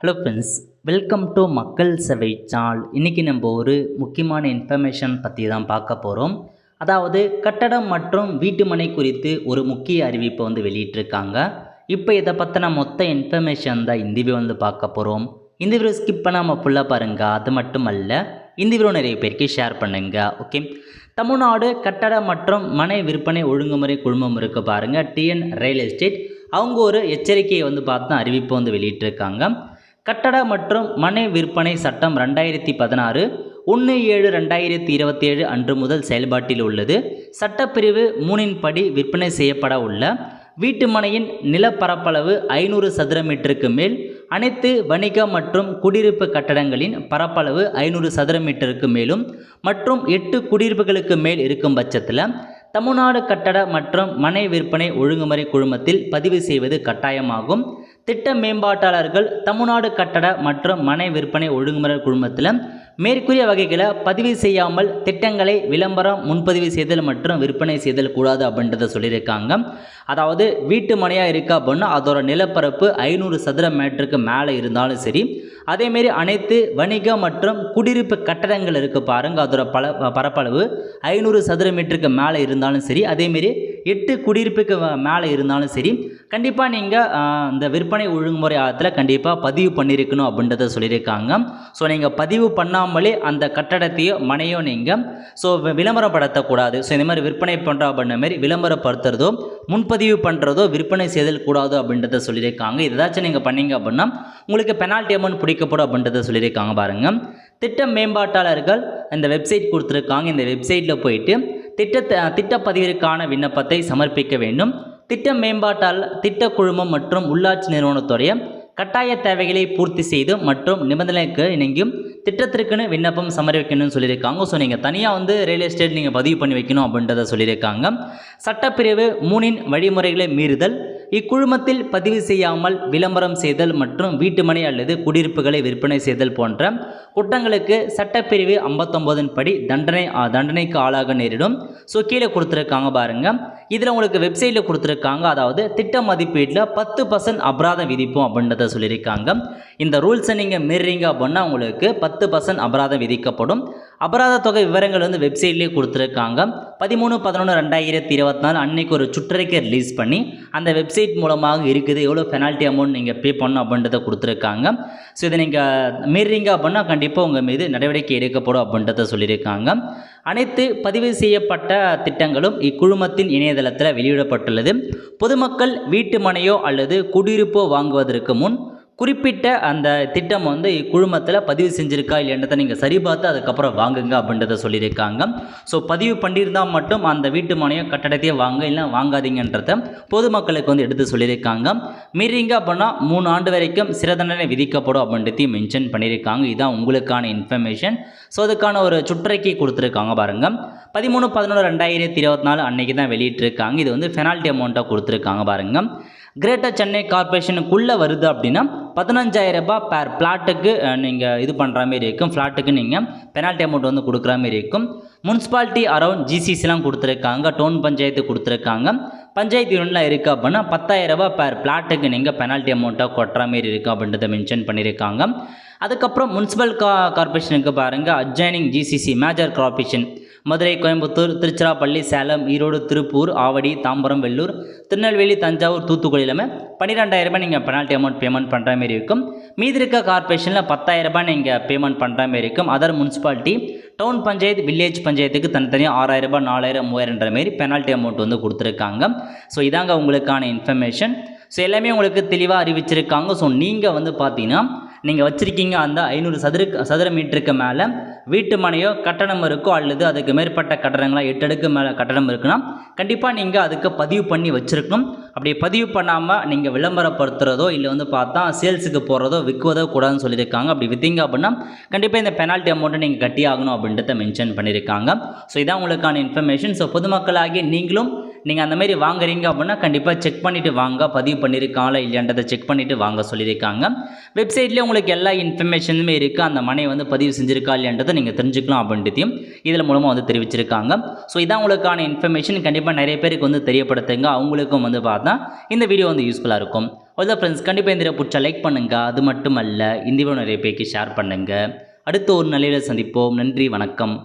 Hello friends, welcome to மக்கள் சேவை channel. இன்றைக்கி நம்ம ஒரு முக்கியமான இன்ஃபர்மேஷன் பற்றி தான் பார்க்க போகிறோம். அதாவது கட்டடம் மற்றும் வீட்டு மனை குறித்து ஒரு முக்கிய அறிவிப்பை வெளியிட்டிருக்காங்க. இப்போ இதை பற்றின மொத்த இன்ஃபர்மேஷன் தான் இந்த வீடியோ பார்க்க போகிறோம். இந்த வீடியோ ஸ்கிப் பண்ணாமல் ஃபுல்லாக பாருங்கள். அது மட்டும் அல்ல, இந்த வீடியோ நிறைய பேருக்கு ஷேர் பண்ணுங்கள். ஓகே, தமிழ்நாடு கட்டட மற்றும் மனை விற்பனை ஒழுங்குமுறை குழுமம் இருக்குது பாருங்கள், டிஎன் ரியல் எஸ்டேட். அவங்க ஒரு எச்சரிக்கையை பார்த்து அறிவிப்பு வெளியிட்டிருக்காங்க. கட்டட மற்றும் மனை விற்பனை சட்டம் 2016 1/7/2027 அன்று முதல் செயல்பாட்டில் உள்ளது. சட்டப்பிரிவு 3 படி விற்பனை செய்யப்பட உள்ள வீட்டு மனையின் நிலப்பரப்பளவு 500 சதுர மீட்டருக்கு மேல், அனைத்து வணிக மற்றும் குடியிருப்பு கட்டடங்களின் பரப்பளவு 500 சதுர மீட்டருக்கு மேலும் மற்றும் 8 குடியிருப்புகளுக்கு மேல் இருக்கும் பட்சத்தில் தமிழ்நாடு கட்டட மற்றும் மனை விற்பனை ஒழுங்குமுறை குழுமத்தில் பதிவு செய்வது கட்டாயமாகும். திட்ட மேம்பாட்டாளர்கள் தமிழ்நாடு கட்டட மற்றும் மனை விற்பனை ஒழுங்குமுறை குழுமத்தில் மேற்கூறிய வகைகளை பதிவு செய்யாமல் திட்டங்களை விளம்பரம், முன்பதிவு செய்தல் மற்றும் விற்பனை செய்தல் கூடாது அப்படின்றத சொல்லியிருக்காங்க. அதாவது வீட்டு மனையாக இருக்கா அப்படின்னா அதோட நிலப்பரப்பு 500 சதுர மீட்டருக்கு மேலே இருந்தாலும் சரி, அதேமாரி அனைத்து வணிக மற்றும் குடியிருப்பு கட்டடங்கள் இருக்குது பாருங்கள், அதோட பரப்பளவு 500 சதுர மீட்டருக்கு மேலே இருந்தாலும் சரி, அதேமாரி 8 குடியிருப்புக்கு மேலே இருந்தாலும் சரி, கண்டிப்பாக நீங்கள் இந்த விற்பனை ஒழுங்குமுறை ஆயத்தில் கண்டிப்பாக பதிவு பண்ணியிருக்கணும் அப்படின்றத சொல்லியிருக்காங்க. ஸோ நீங்கள் பதிவு பண்ணாமலே அந்த கட்டடத்தையோ மனையோ நீங்கள் விளம்பரப்படுத்தக்கூடாது. ஸோ இந்த மாதிரி விற்பனை பண்ணுறோம் அப்படின்ற மாதிரி விளம்பரப்படுத்துறதோ முன்பதிவு பண்ணுறதோ விற்பனை செய்தல் கூடாது அப்படின்றத சொல்லியிருக்காங்க. ஏதாச்சும் நீங்கள் பண்ணீங்க அப்படின்னா உங்களுக்கு பெனால்ட்டி அமௌண்ட் பிடிக்கப்படும் அப்படின்றத சொல்லியிருக்காங்க பாருங்கள். திட்ட மேம்பாட்டாளர்கள் இந்த வெப்சைட் கொடுத்துருக்காங்க. இந்த வெப்சைட்டில் போயிட்டு திட்ட பதிவிற்கான விண்ணப்பத்தை சமர்ப்பிக்க வேண்டும். திட்ட மேம்பாட்டாளர் திட்ட குழுமம் மற்றும் உள்ளாட்சி நிறுவனத்துடைய கட்டாய தேவைகளை பூர்த்தி செய்து மற்றும் நிபந்தனைக்கு இணங்கியும் திட்டத்திற்குன்னு விண்ணப்பம் சமர்ப்பிக்கணும்னு சொல்லியிருக்காங்க. ஸோ நீங்கள் தனியாக ரியல் எஸ்டேட் நீங்கள் பதிவு பண்ணி வைக்கணும் அப்படின்றத சொல்லியிருக்காங்க. சட்டப்பிரிவு 3 வழிமுறைகளை மீறுதல், இக்குழுமத்தில் பதிவு செய்யாமல் விளம்பரம் செய்தல் மற்றும் வீட்டுமனை அல்லது குடியிருப்புகளை விற்பனை செய்தல் போன்ற குற்றங்களுக்கு சட்டப்பிரிவு 59 படி தண்டனைக்கு ஆளாக நேரிடும். ஸோ கீழே கொடுத்துருக்காங்க பாருங்கள். இதில் உங்களுக்கு வெப்சைட்டில் கொடுத்துருக்காங்க. அதாவது திட்ட மதிப்பீட்டில் 10% அபராதம் விதிப்போம் அப்படின்றத சொல்லியிருக்காங்க. இந்த ரூல்ஸை நீங்கள் மீறீங்க அப்படின்னா உங்களுக்கு 10% அபராதம் விதிக்கப்படும். அபராத தொகை விவரங்கள் வெப்சைட்லேயே கொடுத்துருக்காங்க. 13/11/2024 அன்னைக்கு ஒரு சுற்றறிக்கை ரிலீஸ் பண்ணி அந்த வெப்சைட் மூலமாக இருக்குது எவ்வளோ பெனால்ட்டி அமௌண்ட் நீங்கள் பே பண்ணணும் அப்படின்றத கொடுத்துருக்காங்க. ஸோ இதை நீங்கள் மீறீங்க அப்படின்னா கண்டிப்பாக உங்கள் மீது நடவடிக்கை எடுக்கப்படும் அப்படின்றத சொல்லியிருக்காங்க. அனைத்து பதிவு செய்யப்பட்ட திட்டங்களும் இக்குழுமத்தின் இணையதளத்தில் வெளியிடப்பட்டுள்ளது. பொதுமக்கள் வீட்டு மனையோ அல்லது குடியிருப்போ வாங்குவதற்கு முன் குறிப்பிட்ட அந்த திட்டம் இக்குழுமத்தில் பதிவு செஞ்சுருக்கா இல்லைன்றதை நீங்கள் சரி பார்த்து அதுக்கப்புறம் வாங்குங்க அப்படின்றத சொல்லியிருக்காங்க. ஸோ பதிவு பண்ணியிருந்தால் மட்டும் அந்த வீட்டு மனையோ கட்டடத்தையே வாங்க, இல்லை வாங்காதீங்கன்றத பொதுமக்களுக்கு எடுத்து சொல்லியிருக்காங்க. மீறிங்க அப்படின்னா 3 ஆண்டு வரைக்கும் சிறை தண்டனை விதிக்கப்படும் அப்படின்றதையும் மென்ஷன் பண்ணியிருக்காங்க. இதுதான் உங்களுக்கான இன்ஃபர்மேஷன். ஸோ அதுக்கான ஒரு சுற்றறிக்கை கொடுத்துருக்காங்க பாருங்கள். 13/11/2024 அன்னைக்கு தான் வெளியிட்டிருக்காங்க. இது பெனால்ட்டி அமௌண்ட்டாக கொடுத்துருக்காங்க பாருங்கள். கிரேட்டர் சென்னை கார்பரேஷனுக்குள்ளே வருது அப்படின்னா 15,000 ரூபாய் பேர் பிளாட்டுக்கு நீங்கள் இது பண்ணுற மாதிரி இருக்கும். ஃப்ளாட்டுக்கு நீங்கள் பெனால்ட்டி அமௌண்ட் கொடுக்குற மாதிரி இருக்கும். முனிசிபாலிட்டி அரௌண்ட் ஜிசிசிலாம் கொடுத்துருக்காங்க. டவுன் பஞ்சாயத்து கொடுத்துருக்காங்க. பஞ்சாயத்து யூனிட்லாம் இருக்குது அப்படின்னா 10,000 ரூபாய் பேர் பிளாட்டுக்கு நீங்கள் பெனால்ட்டி அமௌண்ட்டாக கொட்டுற மாரி இருக்குது அப்படின்றத மென்ஷன் பண்ணியிருக்காங்க. அதுக்கப்புறம் முனிசிபல் கார்பரேஷனுக்கு பாருங்கள், adjoining GCC major corporation Madurai, Coimbatore, Tiruchirappalli, Salem, Erode, Tiruppur, Avadi, Tambaram, Vellore, Tirunelveli, Thanjavur, Thoothukudi எல்லாமே 12,000 ரூபாய் நீங்கள் பெனால்ட்டி அமௌண்ட் பேமெண்ட் பண்ணுற மாதிரி இருக்கும். மீதி இருக்க கார்பரேஷனில் 10,000 ரூபாய் நீங்கள் பேமெண்ட் பண்ணுற மாதிரி இருக்கும். Other municipality, town panchayat, village பஞ்சாயத்துக்கு தனித்தனியாக 6,000 ரூபாய், 4,000, 3,000 மாரி பெனால்ட்டி அமௌண்ட் கொடுத்துருக்காங்க. ஸோ இதாங்க உங்களுக்கான இன்ஃபர்மேஷன். ஸோ எல்லாமே உங்களுக்கு தெளிவாக அறிவிச்சிருக்காங்க. ஸோ நீங்கள் பார்த்தீங்கன்னா நீங்கள் வச்சுருக்கீங்க அந்த 500 சதுர மீட்டருக்கு மேலே வீட்டு மனையோ கட்டணம் இருக்கோ அல்லது அதுக்கு மேற்பட்ட கட்டடங்களோ 8 அடுக்கு மேலே கட்டணம் இருக்குன்னா கண்டிப்பாக நீங்கள் அதுக்கு பதிவு பண்ணி வச்சுருக்கணும். அப்படி பதிவு பண்ணாமல் நீங்கள் விளம்பரப்படுத்துகிறதோ இல்லை பார்த்தா சேல்ஸுக்கு போடுறதோ விற்குவதோ கூடாதுன்னு சொல்லியிருக்காங்க. அப்படி விற்றீங்க அப்படின்னா கண்டிப்பாக இந்த பெனால்ட்டி அமௌண்ட்டை நீங்கள் கட்டி ஆகணும் அப்படின்றத மென்ஷன் பண்ணியிருக்காங்க. ஸோ இதான் உங்களுக்கான இன்ஃபர்மேஷன். ஸோ பொதுமக்களாகிய நீங்களும் நீங்கள் அந்த மாதிரி வாங்குறீங்க அப்படின்னா கண்டிப்பாக செக் பண்ணிவிட்டு வாங்க, பதிவு பண்ணியிருக்காங்களா இல்லையான்றதை செக் பண்ணிவிட்டு வாங்க சொல்லியிருக்காங்க. வெப்சைட்லேயே உங்களுக்கு எல்லா இன்ஃபர்மேஷனுமே இருக்குது, அந்த மனையை வந்து பதிவு செஞ்சுருக்கா இல்லையான்றதை நீங்கள் தெரிஞ்சுக்கலாம் அப்படின்றதையும் இதில் மூலமாக வந்து தெரிவிச்சிருக்காங்க. ஸோ இதான் உங்களுக்கான இன்ஃபர்மேஷன். கண்டிப்பாக நிறைய பேருக்கு வந்து தெரியப்படுத்துங்க, அவங்களுக்கும் வந்து பார்த்தா இந்த வீடியோ வந்து யூஸ்ஃபுல்லாக இருக்கும். அவ்வளோ ஃப்ரெண்ட்ஸ், கண்டிப்பாக இந்த வீடியோ பிடிச்சா லைக் பண்ணுங்கள். அது மட்டும் அல்ல, இந்த வீடியோ நிறைய பேருக்கு ஷேர் பண்ணுங்கள். அடுத்த ஒரு நல்ல சந்திப்போம். நன்றி, வணக்கம்.